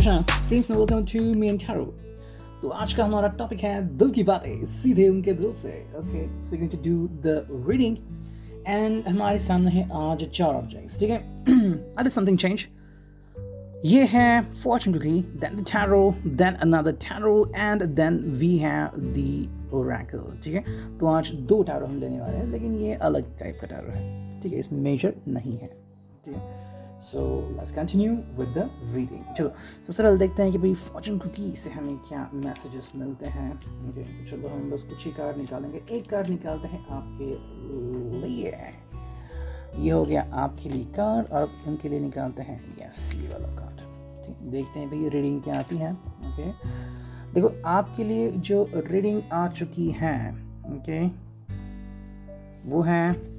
Krishna, Prince and welcome to me and Taro. तो आज का हमारा टॉपिक है दिल की बातें सीधे उनके दिल से. Okay, so we going to do the reading and हमारे सामने है आज 4 ऑब्जेक्ट्स. ठीक है, आई डिड समथिंग चेंज. ये है fortune cookie, then the tarot, then another tarot and then we have the oracle. ठीक है, तो आज 2 टैरो हम लेने वाले हैं, लेकिन ये अलग टाइप का टैरो है. ठीक है, इसमें मेजर नहीं है. ठीक है, so let's continue with the reading. चलो सबसे पहले देखते हैं कि भाई फॉर्चून कुकी से हमें क्या मैसेजेस मिलते हैं. ओके, चलो हम बस कुछ ही कार्ड निकालेंगे. एक कार्ड निकालते हैं आपके लिए. ये हो गया आपके लिए कार्ड, और उनके लिए निकालते हैं यस ये वाला कार्ड. ठीक, देखते हैं भाई रीडिंग क्या आती है. ओके, देखो आपके लिए जो रीडिंग आ चुकी है, ओके, वो है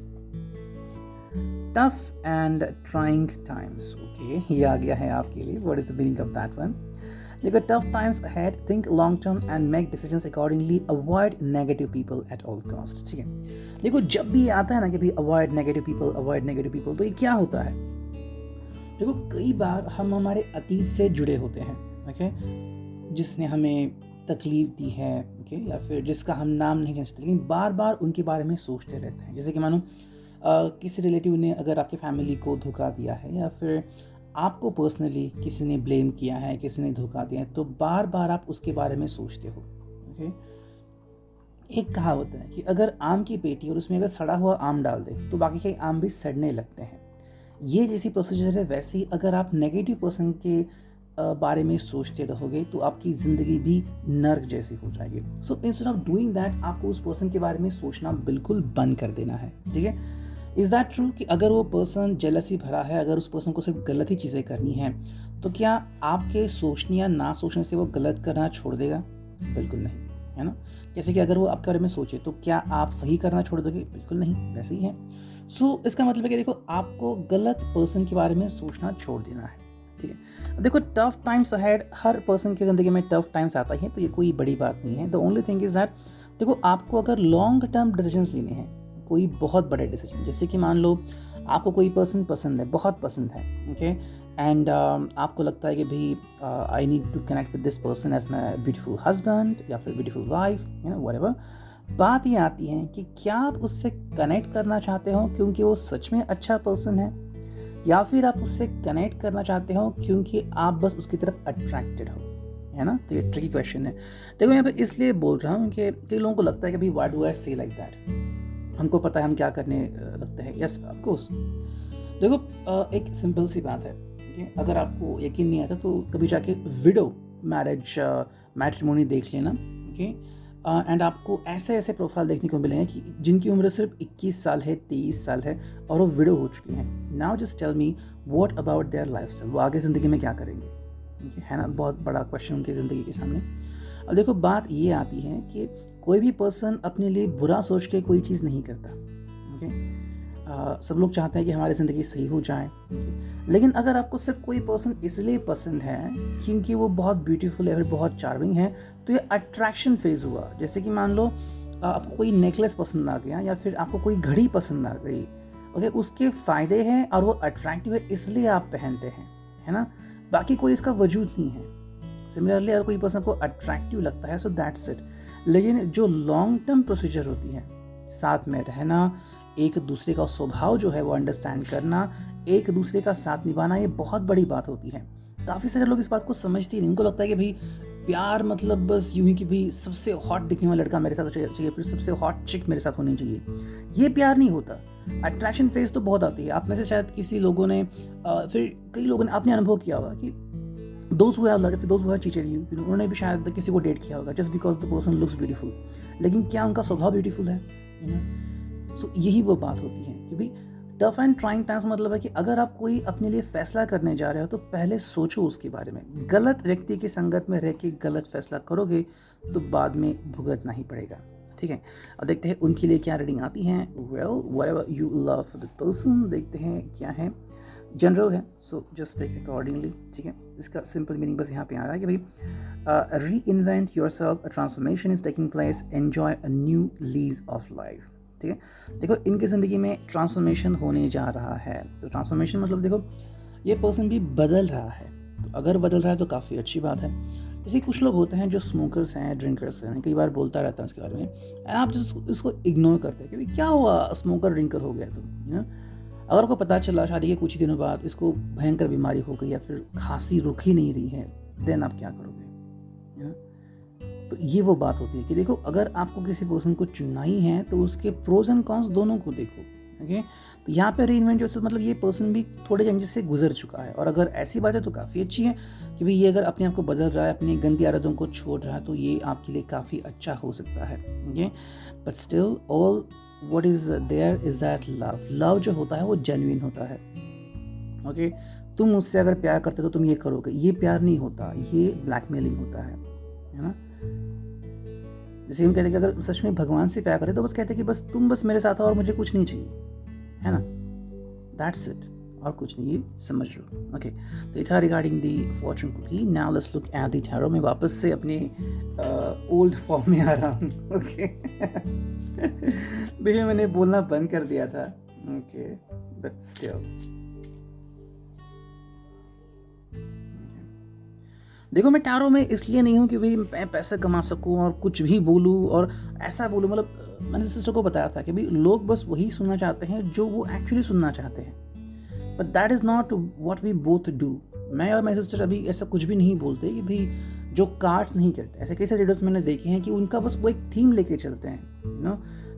tough and trying times. Okay, ये आ गया है आपके लिए. What is the meaning of that one? देखो, tough times ahead, think long term and make decisions accordingly, avoid negative people at all cost. ठीक है, देखो जब भी आता है ना कि भाई अवॉइड नेगेटिव पीपल, तो ये क्या होता है? देखो कई बार हम हमारे अतीत से जुड़े होते हैं, ओके, जिसने हमें तकलीफ दी है, ओके, या फिर जिसका हम नाम नहीं जान सकते, लेकिन बार बार उनके बारे में सोचते रहते हैं. जैसे कि मानो किसी रिलेटिव ने अगर आपके फैमिली को धोखा दिया है, या फिर आपको पर्सनली किसी ने ब्लेम किया है, किसी ने धोखा दिया है, तो बार बार आप उसके बारे में सोचते हो. ओके, एक कहावत है कि अगर आम की पेटी और उसमें अगर सड़ा हुआ आम डाल दे तो बाकी के आम भी सड़ने लगते हैं. ये जैसी प्रोसीजर है, वैसे ही अगर आप नेगेटिव पर्सन के बारे में सोचते रहोगे तो आपकी ज़िंदगी भी नर्क जैसी हो जाएगी. So instead of doing that, आपको उस पर्सन के बारे में सोचना बिल्कुल बंद कर देना है. ठीक है, इज़ दैट ट्रू कि अगर वो पर्सन जेलसी भरा है, अगर उस पर्सन को सिर्फ गलत ही चीज़ें करनी है, तो क्या आपके सोचने या ना सोचने से वो गलत करना छोड़ देगा? बिल्कुल नहीं, है ना. जैसे कि अगर वो आपके बारे में सोचे तो क्या आप सही करना छोड़ दोगे? बिल्कुल नहीं, वैसे ही है. सो इसका मतलब है कि देखो आपको गलत पर्सन के बारे में सोचना छोड़ देना है. ठीक है, देखो टफ टाइम्स अहेड, हर पर्सन की ज़िंदगी में टफ टाइम्स आता ही है, तो ये कोई बड़ी बात नहीं है. The only thing is that देखो आपको अगर लॉन्ग टर्म डिसीजंस लेने हैं, कोई बहुत बड़े डिसीजन, जैसे कि मान लो आपको कोई पर्सन पसंद है, बहुत पसंद है, ओके, एंड आपको लगता है कि भाई I need to connect with this person as my beautiful husband या फिर beautiful wife, you know whatever. बात ये आती है कि क्या आप उससे कनेक्ट करना चाहते हो क्योंकि वो सच में अच्छा पर्सन है, या फिर आप उससे कनेक्ट करना चाहते हो क्योंकि आप बस उसकी तरफ अट्रैक्टेड हो, है ना. तो ये ट्रिकी क्वेश्चन है. देखो मैं पे इसलिए बोल रहा हूँ कि कई लोगों को लगता है कि भाई व्हाट डू आई से लाइक दैट, हमको पता है हम क्या करने लगते हैं. Yes of course. देखो एक सिंपल सी बात है, ठीक है, अगर आपको यकीन नहीं आता तो कभी जाके विडो मैट्रिमोनी देख लेना. ओके, एंड आपको ऐसे ऐसे प्रोफाइल देखने को मिलेंगे कि जिनकी उम्र सिर्फ 21 साल है, 23 साल है, और वो विडो हो चुकी हैं. Now just tell me what about their lifestyle, वो आगे ज़िंदगी में क्या करेंगे? है ना, बहुत बड़ा क्वेश्चन उनकी ज़िंदगी के सामने. अब देखो बात ये आती है कि कोई भी पर्सन अपने लिए बुरा सोच के कोई चीज़ नहीं करता. ओके, सब लोग चाहते हैं कि हमारी ज़िंदगी सही हो जाए. लेकिन अगर आपको सिर्फ कोई पर्सन इसलिए पसंद है क्योंकि वो बहुत ब्यूटीफुल है, फिर बहुत चार्मिंग है, तो ये अट्रैक्शन फेज़ हुआ. जैसे कि मान लो आपको कोई नेकलेस पसंद आ गया, या फिर आपको कोई घड़ी पसंद आ गई. ओके, उसके फ़ायदे हैं और वो अट्रैक्टिव है इसलिए आप पहनते हैं, है ना, बाकी कोई इसका वजूद नहीं है. सिमिलरली अगर कोई पर्सन को अट्रैक्टिव लगता है, सो दैट्स इट. लेकिन जो लॉन्ग टर्म प्रोसीजर होती है, साथ में रहना, एक दूसरे का स्वभाव जो है वो अंडरस्टैंड करना, एक दूसरे का साथ निभाना, ये बहुत बड़ी बात होती है. काफ़ी सारे लोग इस बात को समझते ही नहीं. उनको लगता है कि भाई प्यार मतलब बस यूं ही कि भाई सबसे हॉट दिखने वाला लड़का मेरे साथ चाहिए, फिर सबसे हॉट चिक मेरे साथ होनी चाहिए. ये प्यार नहीं होता. अट्रैक्शन फेज तो बहुत आती है. आप में से शायद किसी लोगों ने फिर कई लोगों ने आपने अनुभव किया होगा कि दोस्त हुआ लड़के, फिर दोस्त हुआ टीचर, उन्होंने भी शायद किसी को डेट किया होगा just because the person looks beautiful, लेकिन क्या उनका स्वभाव ब्यूटीफुल है? सो यही वो बात होती है कि भाई टफ एंड ट्राइंग टाइम्स मतलब है कि अगर आप कोई अपने लिए फैसला करने जा रहे हो तो पहले सोचो उसके बारे में. गलत व्यक्ति की संगत में रह के गलत फैसला करोगे तो बाद में भुगतना ही पड़ेगा. ठीक है, अब देखते हैं उनके लिए क्या रीडिंग आती है. Well whatever you love for the person, देखते हैं क्या है. जनरल है, सो जस्ट टेक अकॉर्डिंगली. ठीक है, इसका सिंपल मीनिंग बस यहाँ पे आ रहा है कि भाई री invent your self, a transformation is taking place, enjoy a new lease of life. ठीक है, देखो इनकी ज़िंदगी में ट्रांसफॉर्मेशन होने जा रहा है. तो ट्रांसफॉर्मेशन मतलब देखो ये पर्सन भी बदल रहा है. तो अगर बदल रहा है तो काफ़ी अच्छी बात है। जैसे कुछ लोग होते हैं जो स्मोकर्स हैं, ड्रिंकर्स हैं, कई बार बोलता रहता है इसके बारे में, एंड आप जो इसको इग्नोर करते हैं कि भाई क्या हुआ, स्मोकर ड्रिंकर हो गया तुम, अगर आपको पता चला शादी के कुछ ही दिनों बाद इसको भयंकर बीमारी हो गई या फिर खांसी रुक ही नहीं रही है, देन आप क्या करोगे, तो ये वो बात होती है कि देखो, अगर आपको किसी पर्सन को चुनना ही है तो उसके प्रोज एंड कॉन्स दोनों को देखो। ओके, तो यहाँ पे रीइन्वेंट योरसेल्फ मतलब ये पर्सन भी थोड़े चेंजेस से गुजर चुका है, और अगर ऐसी बात है तो काफ़ी अच्छी है कि भाई ये अगर अपने आप को बदल रहा है, अपनी गंदी आदतों को छोड़ रहा है, तो ये आपके लिए काफ़ी अच्छा हो सकता है। Okay, but still all what is there is that love जो होता है वो जेन्युइन होता है। ओके, तुम मुझसे अगर प्यार करते तो तुम ये करोगे, ये प्यार नहीं होता, ये ब्लैकमेलिंग होता है ना। जैसे हम कहते हैं कि अगर सच में भगवान से प्यार करें तो बस कहते हैं कि बस तुम बस मेरे साथ हो और मुझे कुछ नहीं चाहिए, है ना, दैट्स इट, और कुछ नहीं, ये समझ लो। ओके, तो ये था regarding the fortune cookie. Now let's look at the tarot. मैं वापस से अपने ओल्ड फॉर्म में आ रहा हूँ। ओके, बीच में मैंने बोलना बंद कर दिया था। ओके, बट स्टिल देखो, मैं टैरो में इसलिए नहीं हूँ कि भाई मैं पैसे कमा सकूँ और कुछ भी बोलूँ और ऐसा बोलूँ, मतलब मैंने सिस्टर को बताया था कि भाई लोग बस वही सुनना चाहते हैं जो वो एक्चुअली सुनना चाहते हैं, but that is not what we both do. मैं और मेरी सिस्टर अभी ऐसा कुछ भी नहीं बोलते कि भाई जो कार्ड्स नहीं करते। ऐसे कई सारे रीडर्स मैंने देखे हैं कि उनका बस वो एक थीम लेके चलते हैं,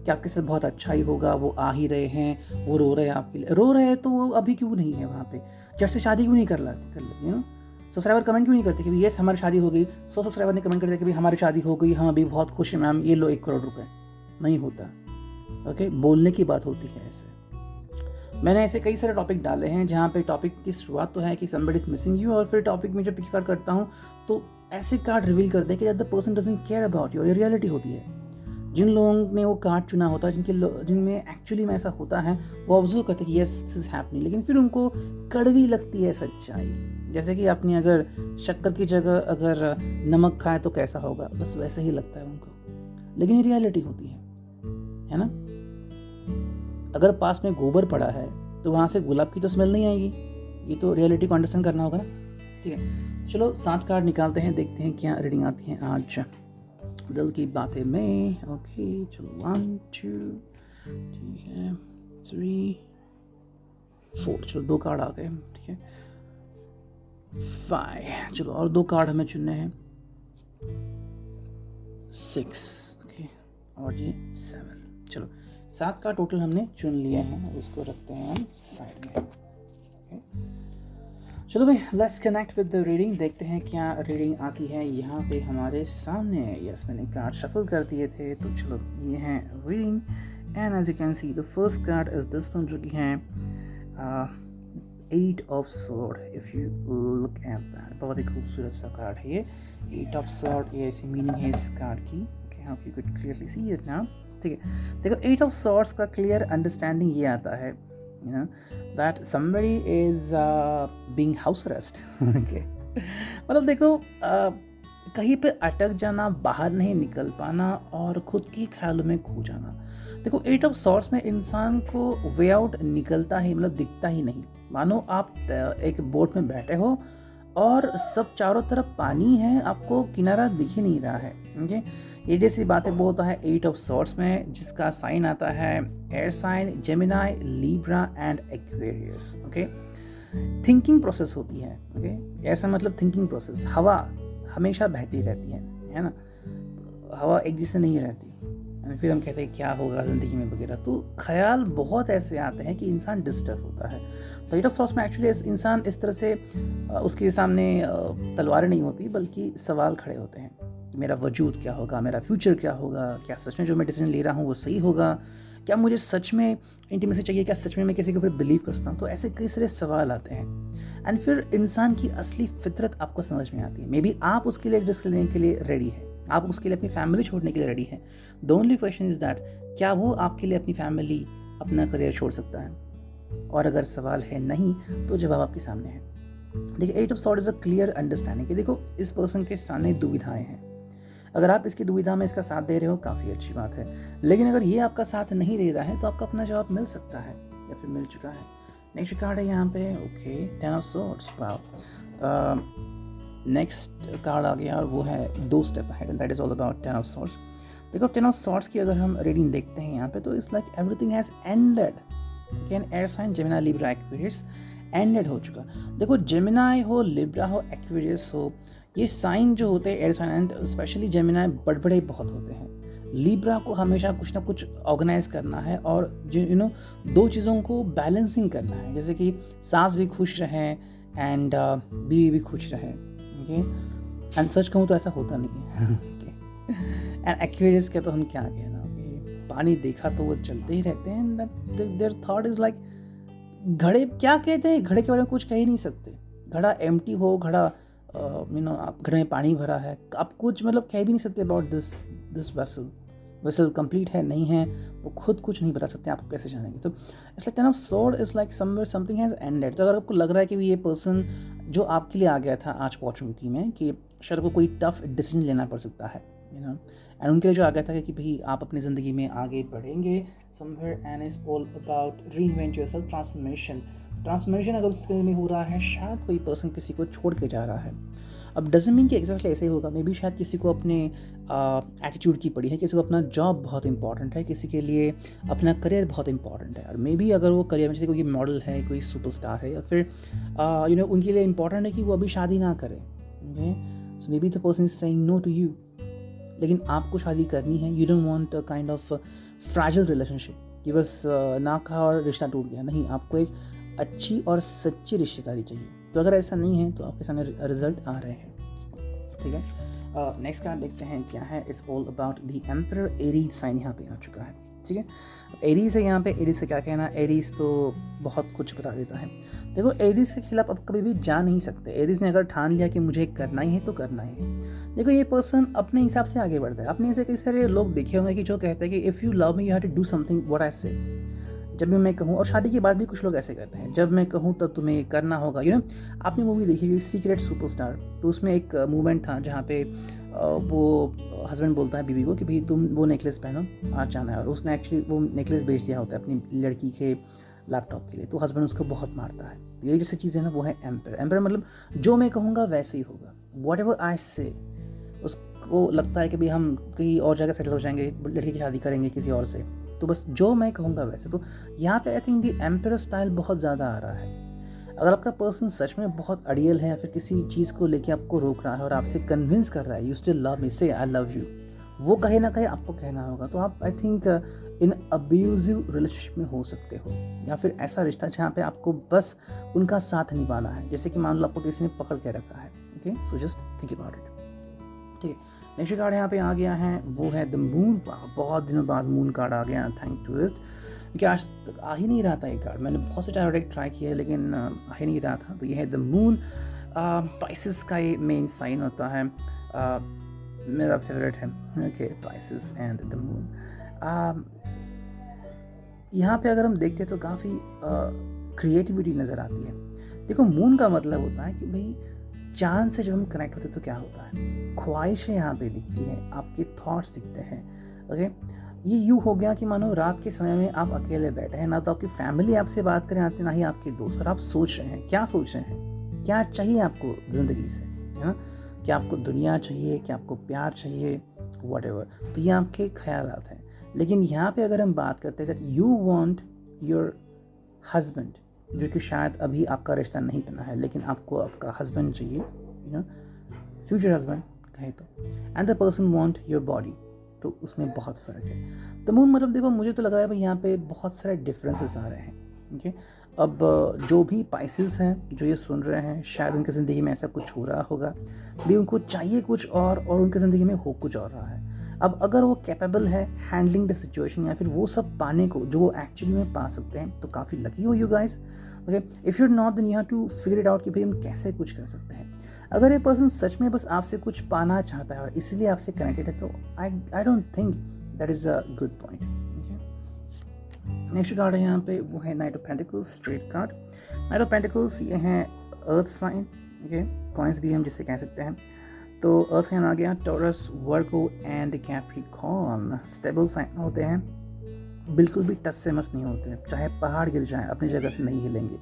कि आपके साथ बहुत अच्छा ही होगा, वो आ ही रहे हैं, वो रो रहे हैं आपके लिए, रो रहे हैं तो वो अभी क्यों नहीं है वहाँ पे, जब से शादी क्यों नहीं कर लेते, सब्सक्राइबर कमेंट क्यों नहीं करते कि भाई यस हमारी शादी हो गई। 100 सब्सक्राइबर ने कमेंट करते कि भाई हमारी शादी हो गई, हम अभी बहुत खुश हैं मैम, ये लो 1 करोड़ रुपए। नहीं होता। ओके, बोलने की बात होती है। ऐसे मैंने ऐसे कई सारे टॉपिक डाले हैं जहाँ पे टॉपिक की शुरुआत तो है कि somebody is missing you, और फिर टॉपिक में जब पिक कार्ड करता हूँ तो ऐसे कार्ड रिवील करते हैं कि the person doesn't care about you. ये रियलिटी होती है। जिन लोगों ने वो कार्ड चुना होता है, जिनमें एक्चुअली में ऐसा होता है, वो ऑब्जर्व करते हैं कि यस दिस इज हैपनिंग, लेकिन फिर उनको कड़वी लगती है सच्चाई। जैसे कि आपने अगर शक्कर की जगह अगर नमक खाए तो कैसा होगा, बस वैसे ही लगता है उनको, लेकिन ये रियलिटी होती है ना। अगर पास में गोबर पड़ा है तो वहाँ से गुलाब की तो स्मेल नहीं आएगी। ये तो रियलिटी को अंडरस्टैंड करना होगा ना। ठीक है, चलो 7 कार्ड निकालते हैं, देखते हैं क्या रीडिंग आती है आज दिल की बातें में। ओके, चलो 1 2 ठीक है 3 4, चलो 2 कार्ड आ गए। ठीक है 5, चलो और 2 कार्ड हमें चुनने हैं। 6, ओके, और ये 7। चलो 7 का टोटल हमने चुन लिए हैं, उसको रखते हैं हम साइड में। okay. चलो भाई, let's connect with the reading, देखते हैं क्या रीडिंग आती है यहाँ पे हमारे सामने। यस, मैंने कार्ड शफल कर दिए थे, तो चलो ये है reading. And as you can see the first card is this one, जो कि है 8 of sword. If you look at that, बहुत ही खूबसूरत सा कार्ड है ये 8 ऑफ स्वॉर्ड। ये ऐसी मीनिंग है इस कार्ड की। Okay, how you could clearly see it now. ठीक है, देखो 8 ऑफ स्वॉर्ड्स का क्लियर अंडरस्टैंडिंग ये आता है, that somebody is being house arrest. Okay, मतलब देखो कहीं पे अटक जाना, बाहर नहीं निकल पाना और खुद की ख्यालों में खो जाना। देखो 8 ऑफ स्वॉर्ड्स में इंसान को वे आउट निकलता ही, मतलब दिखता ही नहीं। मानो आप एक बोट में बैठे हो और सब चारों तरफ पानी है, आपको किनारा दिख ही नहीं रहा है। ओके, ये जैसी बातें बहुत है 8 ऑफ स्वॉर्ड्स में, जिसका साइन आता है air sign, Gemini, Libra and Aquarius. Okay, thinking process होती है। ओके, ऐसा मतलब थिंकिंग प्रोसेस। हवा हमेशा बहती रहती है ना, हवा एक जैसे नहीं रहती। फिर हम कहते हैं क्या होगा ज़िंदगी में वगैरह, तो ख्याल बहुत ऐसे आते हैं कि इंसान डिस्टर्ब होता है। तो 8 ऑफ स्वॉर्ड्स में एक्चुअली इंसान इस तरह से उसके सामने तलवारें नहीं होती, बल्कि सवाल खड़े होते हैं कि मेरा वजूद क्या होगा, मेरा फ्यूचर क्या होगा, क्या सच में जो मैं डिसीजन ले रहा हूँ वो सही होगा, क्या मुझे सच में इंटीमेसी चाहिए, क्या सच में मैं किसी के ऊपर बिलीव कर सकता हूँ। तो ऐसे कई सारे सवाल आते हैं एंड फिर इंसान की असली फितरत आपको समझ में आती है। मे बी आप उसके लिए रिस्क लेने के लिए रेडी है, आप उसके लिए अपनी फैमिली छोड़ने के लिए रेडी है। The only question is that क्या वो आपके लिए अपनी फैमिली, अपना करियर छोड़ सकता है? और अगर सवाल है नहीं, तो जवाब आपके सामने है। देखिए 8 of sword is a clear understanding कि देखो इस पर्सन के सामने दुविधाएं हैं। अगर आप इसकी दुविधा में इसका साथ दे रहे हो, काफ़ी अच्छी बात है, लेकिन अगर ये आपका साथ नहीं दे रहा है तो आपका अपना जवाब मिल सकता है या फिर मिल चुका है। नेक्स्ट कार्ड है यहाँ पे, okay 10 of swords. Wow, next card आ गया और वो है 2 step ahead and that is all about 10 of swords. देखो 10 ऑफ सॉर्ड्स की अगर हम रीडिंग देखते हैं यहाँ पे तो it's like everything has ended. Can air sign Gemini Libra Aquarius ended हो चुका। देखो जेमिनी हो, लिब्रा हो, एक्वेरियस हो, ये साइन जो होते हैं air sign and specially Gemini बड़बड़े बहुत होते हैं। लिब्रा को हमेशा कुछ ना कुछ ऑर्गेनाइज करना है और दो चीज़ों को बैलेंसिंग करना है, जैसे कि सास भी खुश रहें एंड बीवी भी खुश रहे। ओके एंड सच कहूँ तो ऐसा होता नहीं है। एंड एक्वेरियस के तो हम क्या कहना, पानी देखा तो वो चलते ही रहते हैं। देयर थॉट इज लाइक घड़े क्या कहते हैं, घड़े के बारे में कुछ कह ही नहीं सकते। घड़ा एम्प्टी हो, घड़ा आप घड़े में पानी भरा है, आप कुछ कह भी नहीं सकते अबाउट दिस वेसल कंप्लीट है नहीं है, वो खुद कुछ नहीं बता सकते, आपको कैसे जानेंगे। तो it's like 10 of sword is like somewhere something has ended. तो अगर आपको लग रहा है कि ये पर्सन जो आपके लिए आ गया था आज अपॉर्चुनिटी में, कि शायद आपको कोई टफ डिसीजन लेना पड़ सकता है एंड उनके लिए जो आ गया था कि भाई आप अपनी ज़िंदगी में आगे बढ़ेंगे somewhere and is all about reinvent yourself, transformation अगर उसके में हो रहा है, शायद कोई पर्सन किसी को छोड़ के जा रहा है। अब डजंट मीन कि एग्जैक्टली ऐसे ही होगा, मे बी शायद किसी को अपने एटीट्यूड की पड़ी है, किसी को अपना जॉब बहुत इंपॉर्टेंट है, किसी के लिए अपना करियर बहुत इंपॉर्टेंट है। और मे बी अगर वो करियर में जैसे कोई मॉडल है, कोई सुपरस्टार है, या फिर उनके लिए इंपॉर्टेंट है कि वो अभी शादी ना करें। So may be the person is saying no to you, लेकिन आपको शादी करनी है। You don't want a kind of fragile relationship कि बस ना कहा और रिश्ता टूट गया। नहीं, आपको एक अच्छी और सच्ची रिश्तेदारी चाहिए। तो अगर ऐसा नहीं है तो आपके सामने रिजल्ट आ रहे हैं। ठीक है, नेक्स्ट कार्ड देखते हैं क्या है। It's all about the emperor. Aries sign यहाँ पे आ चुका है। ठीक है, एरीज है यहाँ पे। एरीज से क्या कहना, एरीज तो बहुत कुछ बता देता है। देखो एरीज के खिलाफ आप कभी भी जा नहीं सकते। एरीज ने अगर ठान लिया कि मुझे करना ही है तो करना ही है। देखो ये पर्सन अपने हिसाब से आगे बढ़ता है। आपने ऐसे कई सारे लोग देखे होंगे कि जो कहते हैं कि if you love me you have to do something what I say. जब भी मैं कहूँ, और शादी के बाद भी कुछ लोग ऐसे करते हैं, जब मैं कहूँ तब तुम्हें करना होगा। आपने मूवी देखी हुई सीक्रेट सुपरस्टार, तो उसमें एक मूवमेंट था जहाँ पे वो हस्बैंड बोलता है बीवी को कि भाई तुम वो नेकलेस पहनो, आज जाना है। और उसने एक्चुअली वो नेकलेस बेच दिया होता है अपनी लड़की के लैपटॉप के लिए, तो हस्बैंड उसको बहुत मारता है। तो ये जैसी चीज़ है ना, वो है एम्पर। एम्पर मतलब जो मैं कहूँगा वैसे ही होगा, वॉट एवर आई से। उसको लगता है कि भाई हम कहीं और जगह सेटल हो जाएंगे, लड़की की शादी करेंगे किसी और से, तो बस जो मैं कहूँगा वैसे। तो यहाँ पे I think the emperor style बहुत ज़्यादा आ रहा है। अगर आपका पर्सन सच में बहुत अड़ियल है या फिर किसी चीज़ को लेके आपको रोक रहा है और आपसे कन्विंस कर रहा है यू स्टिल लव मी, से आई लव यू, वो कहीं ना कहीं आपको कहना होगा। तो आप I think in abusive relationship में हो सकते हो, या फिर ऐसा रिश्ता जहाँ पे आपको बस उनका साथ निभाना है। जैसे कि मान लो आपको किसी ने पकड़ के रखा है। Okay, so just think about it. ठीक है, नेक्स्ट कार्ड यहाँ पे आ गया है, वो है द मून। बहुत दिनों बाद मून कार्ड आ गया, थैंक टू इट, क्योंकि आज तक आ ही नहीं रहा था ये कार्ड। मैंने बहुत से डायरेक्ट ट्राई किया लेकिन आ ही नहीं रहा था। तो ये है द मून। पाइसेस का ये मेन साइन होता है, मेरा फेवरेट है। Okay, Pisces and the moon. यहाँ पे अगर हम देखते हैं तो काफ़ी क्रिएटिविटी नज़र आती है। देखो मून का मतलब होता है कि भाई चांद से जब हम कनेक्ट होते हैं तो क्या होता है, ख्वाहिशें यहाँ पे दिखती हैं, आपके थॉट्स दिखते हैं। ओके, ये यूँ हो गया कि मानो रात के समय में आप अकेले बैठे हैं, ना तो आपकी फैमिली आपसे बात करें आते, ना ही आपके दोस्त, और आप सोच रहे हैं। क्या सोच रहे हैं, क्या चाहिए आपको ज़िंदगी से, है ना? क्या आपको दुनिया चाहिए, क्या आपको प्यार चाहिए, व्हाटएवर। तो ये आपके ख्यालात हैं। लेकिन यहाँ पे अगर हम बात करते हैं that you want your husband, जो कि शायद अभी आपका रिश्ता नहीं बना है लेकिन आपको आपका हस्बैंड चाहिए, फ्यूचर हस्बैंड कहे तो, and the person want your body, तो उसमें बहुत फ़र्क है। तो मून मतलब देखो मुझे तो लग रहा है भाई यहाँ पे बहुत सारे डिफरेंसेस आ रहे हैं। ओके, अब जो भी पाइसेस हैं जो ये सुन रहे हैं, शायद उनकी ज़िंदगी में ऐसा कुछ हो रहा होगा भी, उनको चाहिए कुछ और उनकी ज़िंदगी में हो कुछ और रहा है। अब अगर वो कैपेबल है हैंडलिंग द सिचुएशन या फिर वो सब पाने को जो वो एक्चुअली में पा सकते हैं, तो काफ़ी लकी हो you guys. Okay, if you not then you have to figure it out कि भाई हम कैसे कुछ कर सकते हैं। अगर ये पर्सन सच में बस आपसे कुछ पाना चाहता है और इसलिए आपसे कनेक्टेड है, तो I don't think that is a good point. Next card है यहाँ पे, वो है night of pentacles, straight card. Night of pentacles ये है अर्थ साइन। ओके, कॉइंस भी हम जिसे कह सकते हैं। तो अर्थ साइन आ गया, Taurus, Virgo and Capricorn. Stable sign होते हैं, बिल्कुल भी टस से मस नहीं होते, चाहे पहाड़ गिर जाएं अपनी जगह से नहीं हिलेंगे।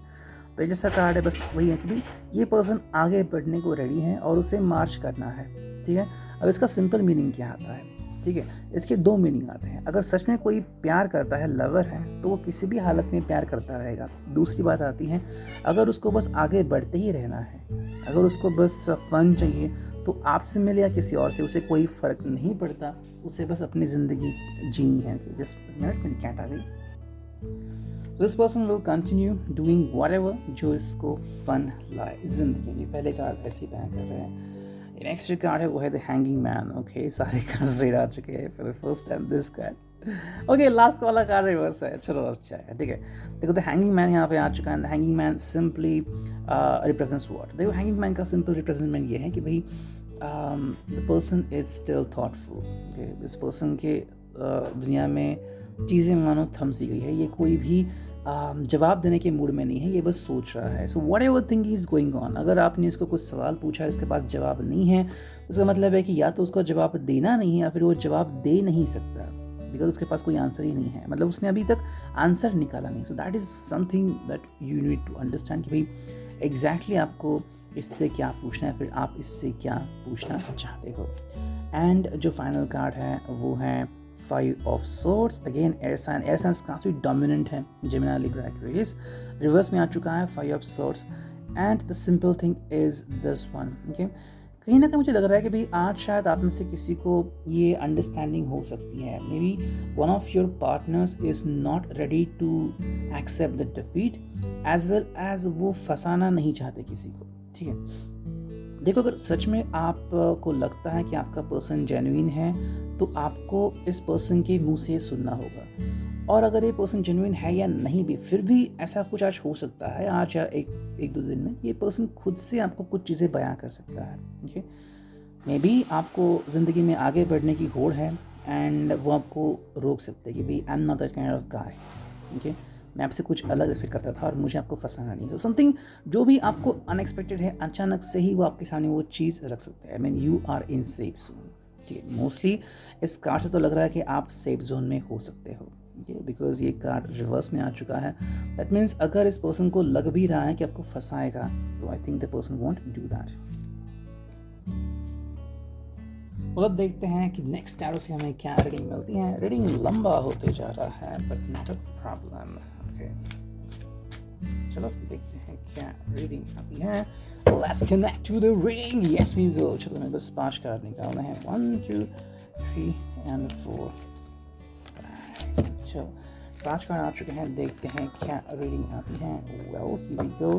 तो जैसा कार्ड है बस वही है कि भाई ये पर्सन आगे बढ़ने को रेडी है और उसे मार्च करना है, ठीक है। अब इसका सिंपल मीनिंग क्या आता है, ठीक है, इसके दो मीनिंग आते हैं। अगर सच में कोई प्यार करता है, लवर है, तो वो किसी भी हालत में प्यार करता रहेगा। दूसरी बात आती है, अगर उसको बस आगे बढ़ते ही रहना है, अगर उसको बस फन चाहिए, तो आपसे मिले या किसी और से उसे कोई फ़र्क नहीं पड़ता, उसे बस अपनी ज़िंदगी जीनी है। जस्ट मिनट मेरी कैट आ गई। This person will continue doing whatever जो इसको फन लाए ज़िंदगी में। पहले कार्ड ऐसे ही कर रहे हैं। नेक्स्ट जो कार्ड है वो है द हैंगिंग मैन। ओके, सारे कार्ड स्ट्रेट आ चुके हैं for the first time this card. Okay, last वाला कार्ड रिवर्स है, चलो अच्छा है, ठीक है। देखो द हैंगिंग मैन यहाँ पे आ चुका है। The hanging man simply represents what. देखो हैंगिंग मैन का सिंपल रिप्रेजेंटमेंट ये है कि भाई the person is still thoughtful. Okay, इस पर्सन के दुनिया में चीज़ें मानो थम सी गई है, ये कोई भी जवाब देने के मूड में नहीं है, ये बस सोच रहा है। So what ever thing is going on, अगर आपने इसको कुछ सवाल पूछा है, इसके पास जवाब नहीं है, तो उसका मतलब है कि या तो उसको जवाब देना नहीं है या फिर वो जवाब दे नहीं सकता, बिकॉज उसके पास कोई आंसर ही नहीं है, मतलब उसने अभी तक आंसर निकाला नहीं। So that is something that you need to understand कि भाई एग्जैक्टली आपको इससे क्या पूछना है, फिर आप इससे क्या पूछना चाहते हो। एंड जो फाइनल कार्ड है वो है 5 of swords. Again air science काफ़ी डोमिनेंट है, जेमिनी, लिब्रा, एक्वेरियस। रिवर्स में आ चुका है 5 of swords. And the simple thing is this one. Okay, कहीं ना कहीं मुझे लग रहा है कि भाई आज शायद आप में से किसी को ये अंडरस्टैंडिंग हो सकती है, maybe one of your partners is not ready to accept the defeat as well as वो फंसाना नहीं चाहते किसी को, ठीक है। देखो, अगर सच में आपको लगता है कि आपका पर्सन जेन्युइन है, तो आपको इस पर्सन के मुंह से सुनना होगा। और अगर ये पर्सन जेन्युइन है या नहीं भी, फिर भी ऐसा कुछ आज हो सकता है, आज या एक दो दिन में ये पर्सन खुद से आपको कुछ चीज़ें बयां कर सकता है। ओके, मे बी आपको ज़िंदगी में आगे बढ़ने की होड़ है एंड वो आपको रोक सकते हैं कि भाई I am not that kind of guy. Okay, मैं आपसे कुछ अलग एक्सपेक्ट करता था और मुझे आपको फंसाना नहीं। तो समथिंग जो भी आपको अनएक्सपेक्टेड है, अचानक से ही वो आपके सामने वो चीज़ रख सकता है। I mean you are in safe zone, ठीक है। मोस्टली इस कार्ड से तो लग रहा है कि आप सेफ जोन में हो सकते हो, बिकॉज ये कार्ड रिवर्स में आ चुका है। दैट मीन्स अगर इस पर्सन को लग भी रहा है कि आपको फंसाएगा, तो I think the person want do that. और अब देखते हैं कि नेक्स्ट टैरो से हमें क्या रीडिंग मिलती है। रीडिंग लंबा होते जा रहा है, but not a problem. Okay, चलो देखते हैं क्या रीडिंग आती है। Let's connect to the reading. Yes, we will. चलो मैं बस 5 कार्ड निकालना है। 1 2 3 and 4 5। चलो 5 कार्ड आ चुके हैं, देखते हैं क्या रीडिंग आती है। Well, here we go.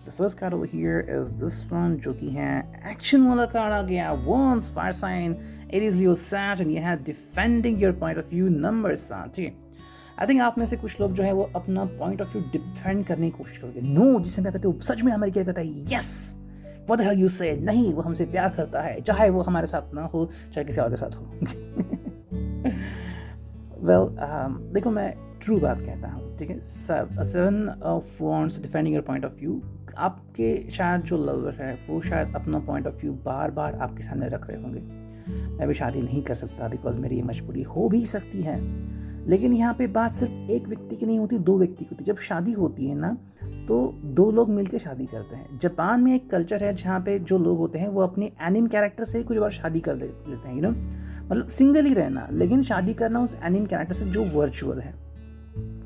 The first card over here is this one, जो कि है एक्शन वाला कार्ड आ गया। Once fire sign, it is Leo Sag, and you have defending your point of view number 7, ठीक है। आई थिंक आप में से कुछ लोग जो है वो अपना पॉइंट ऑफ व्यू डिफेंड करने की कोशिश करोगे। नो, जिसे मैं कहते हो सच में हमारे क्या कहता है, yes what the hell you से, नहीं वो हमसे प्यार करता है, चाहे वो हमारे साथ ना हो, चाहे किसी और के साथ हो। वेल, देखो मैं ट्रू बात कहता हूँ, ठीक है। 7 of wands defending your point of view, आपके शायद जो लवर है वो शायद अपना पॉइंट ऑफ व्यू बार बार आपके सामने रख रहे होंगे। मैं भी शादी नहीं कर सकता बिकॉज मेरी ये मजबूरी हो भी सकती है, लेकिन यहाँ पे बात सिर्फ एक व्यक्ति की नहीं होती, 2 व्यक्ति की होती है। जब शादी होती है ना, तो 2 लोग मिलकर शादी करते हैं। जापान में एक कल्चर है जहाँ पे जो लोग होते हैं वो अपने एनिम कैरेक्टर से कुछ बार शादी कर लेते हैं, यू नो, मतलब सिंगल ही रहना, लेकिन शादी करना उस एनिम कैरेक्टर से जो वर्चुअल है।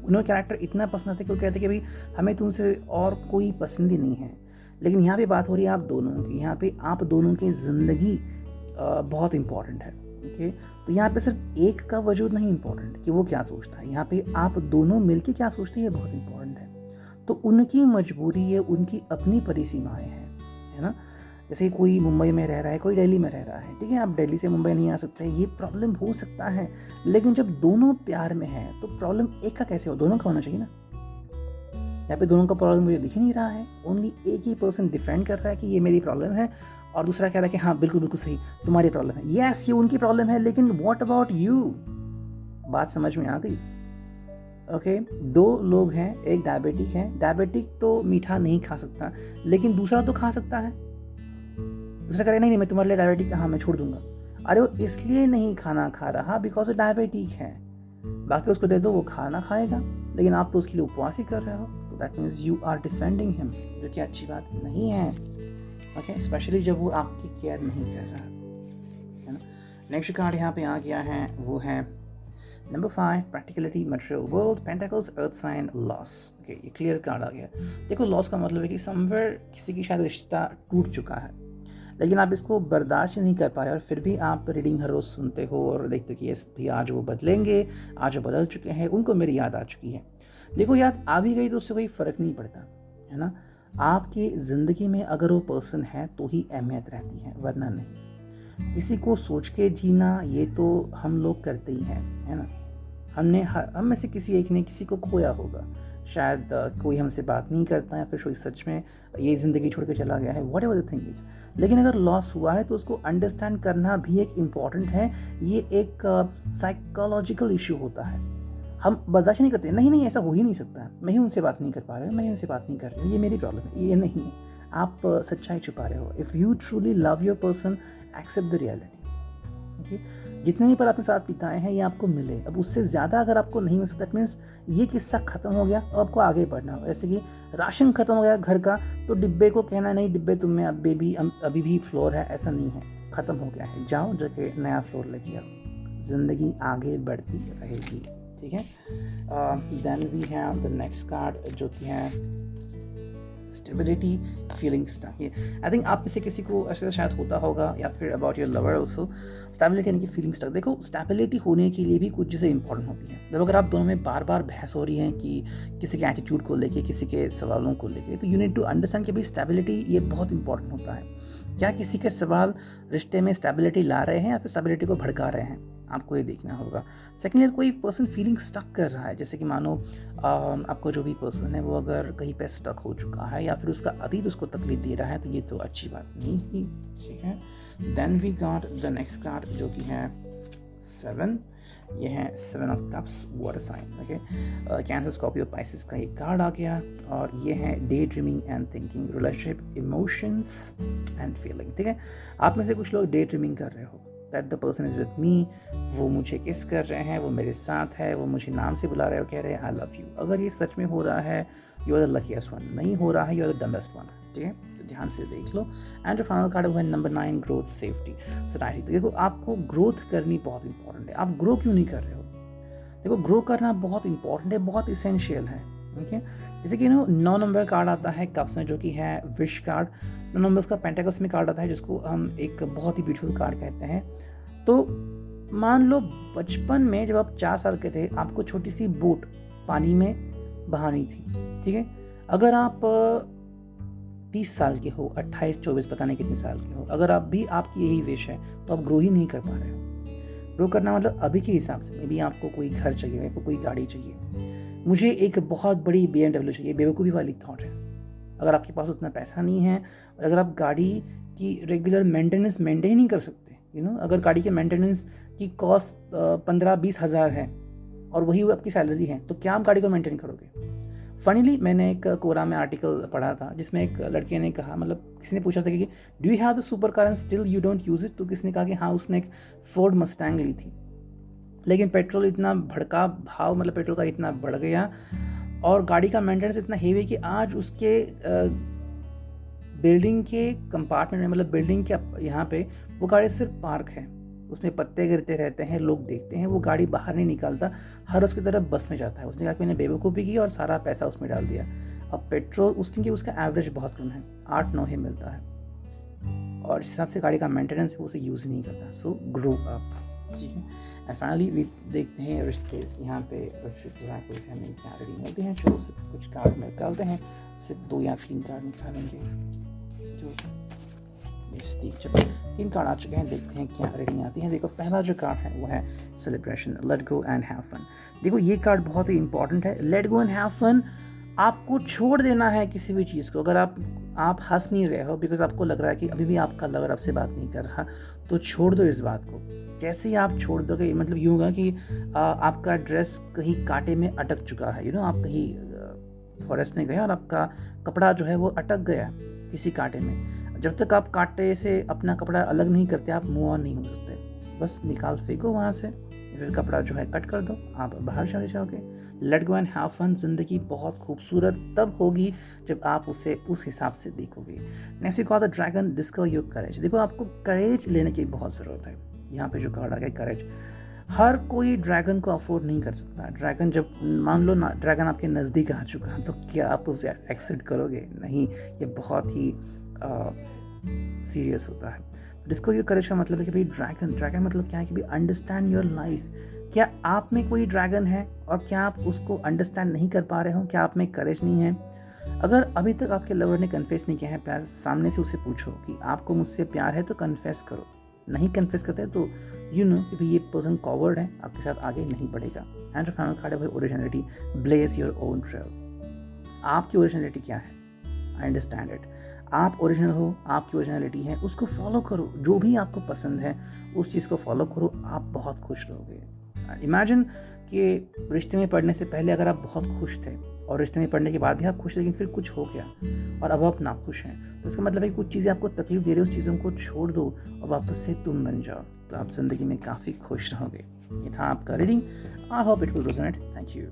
उन्हें कैरेक्टर इतना पसंद आता है कि वो कहते हैं कि भाई हमें तुमसे और कोई पसंद ही नहीं है। लेकिन यहाँ पे बात हो रही है आप दोनों की, यहाँ पे आप दोनों की ज़िंदगी बहुत इंपॉर्टेंट है। ओके, तो यहाँ पे सिर्फ एक का वजूद नहीं इंपॉर्टेंट कि वो क्या सोचता है, यहाँ पे आप दोनों मिलके क्या सोचते हैं ये बहुत इंपॉर्टेंट है। तो उनकी मजबूरी है, उनकी अपनी परिसीमाएं हैं, है ना। जैसे कोई मुंबई में रह रहा है, कोई दिल्ली में रह रहा है, ठीक है, आप दिल्ली से मुंबई नहीं आ सकते, ये प्रॉब्लम हो सकता है। लेकिन जब दोनों प्यार में है तो प्रॉब्लम एक का कैसे हो, दोनों का होना चाहिए ना। यहाँ पे दोनों का प्रॉब्लम मुझे दिख ही नहीं रहा है, ओनली एक ही पर्सन डिफेंड कर रहा है कि ये मेरी प्रॉब्लम है, और दूसरा कह रहा है कि हाँ बिल्कुल बिल्कुल सही, तुम्हारी प्रॉब्लम है। यस, ये उनकी प्रॉब्लम है, लेकिन व्हाट अबाउट यू। बात समझ में आ गई? ओके, 2 लोग हैं, एक डायबिटिक है, डायबिटिक तो मीठा नहीं खा सकता, लेकिन दूसरा तो खा सकता है। दूसरा कह रहा नहीं मैं तुम्हारे लिए डायबिटिक, हाँ मैं छोड़ दूंगा। अरे वो इसलिए नहीं खाना खा रहा बिकॉज वो डायबिटिक है, बाकी उसको दे दो वो खाना खाएगा, लेकिन आप तो उसके लिए उपवास ही कर रहे हो। तो that means you are defending him, जो कि अच्छी बात नहीं है। ओके, स्पेशली जब वो आपकी केयर नहीं कर रहा है ना। नेक्स्ट कार्ड यहाँ पे आ गया है, वो है number 5, practicality, material world, pentacles, earth sign, loss. Okay, ये क्लियर कार्ड आ गया। देखो, लॉस का मतलब है कि समवेयर किसी की शायद रिश्ता टूट चुका है, लेकिन आप इसको बर्दाश्त नहीं कर पा रहे और फिर भी आप रीडिंग हर रोज़ सुनते हो और देखते हो कि यस भी आज वो बदलेंगे, आज वो बदल चुके हैं, उनको मेरी याद आ चुकी है। देखो, याद आ भी गई तो उससे कोई फ़र्क नहीं पड़ता, है ना। आपकी ज़िंदगी में अगर वो पर्सन है तो ही अहमियत रहती है, वरना नहीं। किसी को सोच के जीना ये तो हम लोग करते ही हैं, है ना। हम में से किसी एक ने किसी को खोया होगा, शायद कोई हमसे बात नहीं करता है, फिर कोई सच में ये ज़िंदगी छोड़ के चला गया है, what ever the thing is. लेकिन अगर लॉस हुआ है तो उसको अंडरस्टैंड करना भी एक इम्पॉर्टेंट है। ये एक साइकोलॉजिकल इशू होता है। हम बर्दाश्त नहीं करते, नहीं ऐसा हो ही नहीं सकता, मैं ही उनसे बात नहीं कर पा रहा हूँ, मैं ही उनसे बात नहीं कर रही हूँ, ये मेरी प्रॉब्लम है, ये नहीं है। आप सच्चाई छुपा रहे हो। If you truly love your person, accept the reality. Okay, जितने भी पल आपके साथ बिताए हैं ये आपको मिले, अब उससे ज़्यादा अगर आपको नहीं मिल सकता, दैट मीन्स ये किस्सा ख़त्म हो गया, अब आपको आगे बढ़ना हो। जैसे कि राशन ख़त्म हो गया घर का, तो डिब्बे को कहना नहीं डिब्बे तुम में अभी भी फ्लोर है, ऐसा नहीं है, ख़त्म हो गया है, जाओ जाके नया फ्लोर लेके आओ, ज़िंदगी आगे बढ़ती रहेगी। ठीक है। Then we have the next card, जो कि है स्टेबिलिटी, फीलिंग स्टक। ये आई थिंक आप में से किसी को ऐसा शायद होता होगा, या फिर about your lover also. Stability यानी कि फीलिंग स्टक। देखो, स्टेबिलिटी होने के लिए भी कुछ चीज़ें इंपॉर्टेंट होती हैं। जब अगर आप दोनों में बार बार बहस हो रही है कि किसी के एटीट्यूड को लेके, किसी के सवालों को लेके, तो यू नीड टू अंडरस्टैंड कि भाई स्टेबिलिटी ये बहुत इंपॉर्टेंट होता है। क्या किसी के सवाल रिश्ते में स्टेबिलिटी ला रहे हैं या फिर स्टेबिलिटी को भड़का रहे हैं, आपको ये देखना होगा। सेकेंडली, कोई पर्सन फीलिंग स्टक कर रहा है, जैसे कि मानो आपको जो भी पर्सन है वो अगर कहीं पे स्टक हो चुका है या फिर उसका अतीत उसको तकलीफ दे रहा है, तो ये तो अच्छी बात नहीं ही। ठीक है। Then we got the next card, जो कि है 7। ये है 7 of cups, water sign. Okay, Cancer, Scorpio, Pisces का ये कार्ड आ गया। और ये है day dreaming and thinking, relationship, emotions and feeling. ठीक है, आप में से कुछ लोग डे ड्रीमिंग कर रहे हो, that the person is with me, वो मुझे किस कर रहे हैं, वो मेरे साथ है, वो मुझे नाम से बुला रहे हो, कह रहे हैं आई लव यू। अगर ये सच में हो रहा है, you are the luckiest one. नहीं हो रहा है, you are the dumbest one. ठीक है, तो ध्यान से देख लो। एंड जो फाइनल कार्ड है नंबर 9, ग्रोथ, सेफ्टी, सोसाइटी। तो देखो, आपको ग्रोथ करनी बहुत इंपॉर्टेंट है। आप ग्रो क्यों नहीं कर रहे हो? देखो, ग्रो करना बहुत इंपॉर्टेंट है, बहुत इसेंशियल है। ओके, जैसे कि 9 नंबर कार्ड आता है कप्स में, जो कि है विश कार्ड। 9 नंबर्स का पेंटाकल्स में कार्ड आता है, जिसको हम एक बहुत ही ब्यूटीफुल कार्ड कहते हैं। तो मान लो बचपन में जब आप 4 साल के थे, आपको छोटी सी बोट पानी में बहानी थी। ठीक है, अगर आप 30 साल के हो, 28, 24, पता नहीं कितने साल के हो, अगर आप भी आपकी यही विश है, तो आप ग्रो ही नहीं कर पा रहे हो। ग्रो करना मतलब अभी के हिसाब से, मे बी आपको कोई घर चाहिए, मेरे को कोई गाड़ी चाहिए, मुझे एक बहुत बड़ी BMW चाहिए, बेवकूफ़ी वाली थॉट है। अगर आपके पास उतना पैसा नहीं है, अगर आप गाड़ी की रेगुलर मेंटेनेंस मेंटेन नहीं कर सकते, अगर गाड़ी के मेंटेनेंस की कॉस्ट 15-20 हज़ार है और वही आपकी सैलरी है, तो क्या आप गाड़ी को मेंटेन करोगे? फनीली, मैंने एक कोरा में आर्टिकल पढ़ा था, जिसमें एक लड़के ने कहा, मतलब किसी ने पूछा था कि do you have the super car and still you don't use it? तो किसी ने कहा कि हाँ, उसने एक फोर्ड मस्टैंग ली थी, लेकिन पेट्रोल इतना भड़का भाव, मतलब पेट्रोल का इतना बढ़ गया और गाड़ी का मेंटेनेंस इतना हेवी कि आज उसके बिल्डिंग के कंपार्टमेंट में, मतलब बिल्डिंग के यहाँ पे वो गाड़ी सिर्फ पार्क है, उसमें पत्ते गिरते रहते हैं, लोग देखते हैं, वो गाड़ी बाहर नहीं निकालता, हर उसकी तरफ बस में जाता है। उसने कहा कि मैंने बेवकूफ़ी की और सारा पैसा उसमें डाल दिया। अब पेट्रोल क्योंकि उसका एवरेज बहुत कम है, 8-9 ही मिलता है, और इस हिसाब से गाड़ी का मेंटेनेंस वो उसे यूज़ नहीं करता। सो ग्रो अप। ठीक है। एंड फाइनली वी देखते हैं रिश्तेस, यहाँ पे रिश्ते से हमें क्या रीडिंग मिलती हैं। चलो कुछ कार्ड में निकालते हैं, सिर्फ 2 या 3 कार्ड निकालेंगे। जो 3 कार्ड आ चुके हैं, देखते हैं क्या रीडिंग आती है। देखो, पहला जो कार्ड है वो है celebration, let go and have fun. देखो, ये कार्ड बहुत ही इंपॉर्टेंट है। Let go and have fun, आपको छोड़ देना है किसी भी चीज़ को। अगर आप हंस नहीं रहे हो बिकॉज आपको लग रहा है कि अभी भी आपका लवर आपसे बात नहीं कर रहा, तो छोड़ दो इस बात को। जैसे ही आप छोड़ दोगे, मतलब यूँ होगा कि आपका ड्रेस कहीं कांटे में अटक चुका है, आप कहीं फॉरेस्ट में गए और आपका कपड़ा जो है वो अटक गया किसी कांटे में। जब तक आप कांटे से अपना कपड़ा अलग नहीं करते, आप मूव ऑन नहीं हो सकते। बस निकाल फेंको वहाँ से, फिर कपड़ा जो है कट कर दो, आप बाहर चले जाओगे। Let go and have fun. ज़िंदगी बहुत खूबसूरत तब होगी जब आप उसे उस हिसाब से देखोगे। Next we call the dragon, discover your courage. देखो आपको करेज लेने की बहुत ज़रूरत है। यहाँ पे जो कार्ड आ गया करेज, हर कोई ड्रैगन को अफोर्ड नहीं कर सकता। ड्रैगन जब मान लो ना ड्रैगन आपके नज़दीक आ चुका तो क्या आप उसे एक्सेप्ट करोगे? नहीं, ये बहुत ही सीरियस होता है। डिस्कवर योर करेज का मतलब है कि भाई ड्रैगन मतलब क्या है कि भाई अंडरस्टैंड योर लाइफ। क्या आप में कोई ड्रैगन है और क्या आप उसको अंडरस्टैंड नहीं कर पा रहे हो? क्या आप में करेज नहीं है? अगर अभी तक आपके लवर ने कन्फेस नहीं किया है प्यार, सामने से उसे पूछो कि आपको मुझसे प्यार है तो कन्फेस करो। नहीं कन्फेस करते तो यू नो कि भाई ये पर्सन कॉवर्ड है, आपके साथ आगे नहीं बढ़ेगा। एंड जो फाइनल कार्ड है भाई originality, bless your own trail. आपकी ओरिजिनलिटी क्या है? I understand it. आप ओरिजिनल हो, आपकी ओरिजिनलिटी है, उसको फॉलो करो। जो भी आपको पसंद है उस चीज़ को फॉलो करो, आप बहुत खुश रहोगे। इमेजिन कि रिश्ते में पढ़ने से पहले अगर आप बहुत खुश थे और रिश्ते में पढ़ने के बाद भी आप खुश, लेकिन फिर कुछ हो गया और अब आप नाखुश हैं, तो इसका मतलब है कि कुछ चीज़ें आपको तकलीफ दे रही है, उस चीज़ों को छोड़ दो और वापस से तुम बन जाओ, तो आप ज़िंदगी में काफ़ी खुश रहोगे। ये था आपका reading. I hope it will resonate. Thank you.